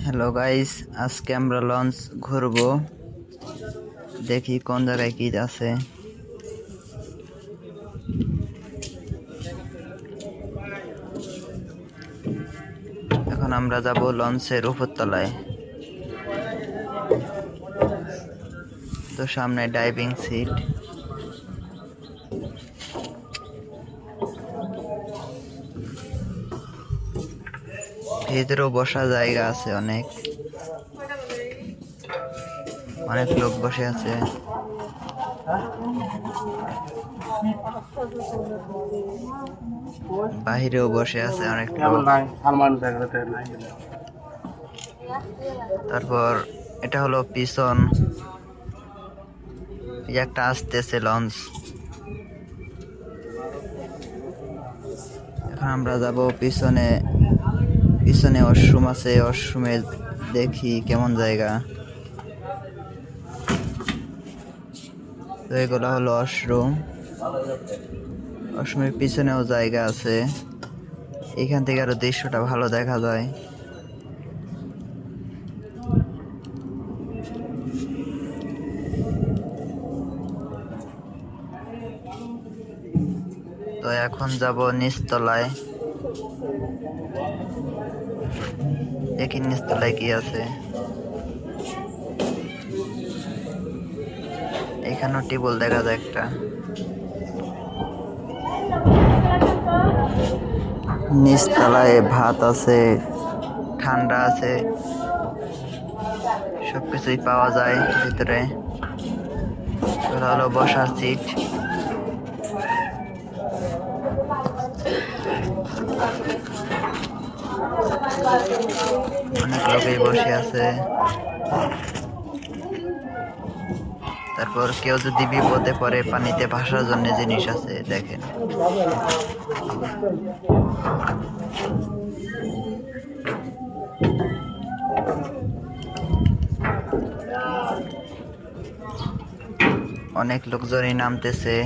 Hello guys, আজকে আমরা launch ঘুরবো। দেখি কোন জায়গায় কি আছে। এখন আমরা যাব লঞ্চের উপরতলায়। তো সামনে ডাইভিং সিট, ভিতরেও বসার জায়গা আছে। অনেক লোক বসে আছে। বাহিরেও বসে আছে অনেক লোক। তারপর এটা হলো পিছন, একটা আসতেছে লঞ্চ। এখন আমরা যাব পিছনে। পিছনে ওয়াশরুম আছে, ওয়াশরুমে দেখি কেমন জায়গা। তো এগুলো হলো ওয়াশরুম। ওয়াশরুমের পিছনেও জায়গা আছে। এখান থেকে আরো দৃশ্যটা ভালো দেখা যায়। তো এখন যাব নিচতলায়। দেখি নিচতলায় কি আছে। এখানেও টেবিল দেখা যায় একটা। নিচতলায় ভাত আছে, ঠান্ডা আছে, সবকিছুই পাওয়া যায় ভিতরে। ওটা হলো বসার সিট। অনেক লোকই বসে আছে। তারপর কেউ যদি বিপদে পড়ে পানিতে ভাসার জন্য জিনিস আছে, দেখেন। অনেক লোকজনই নামতেছে।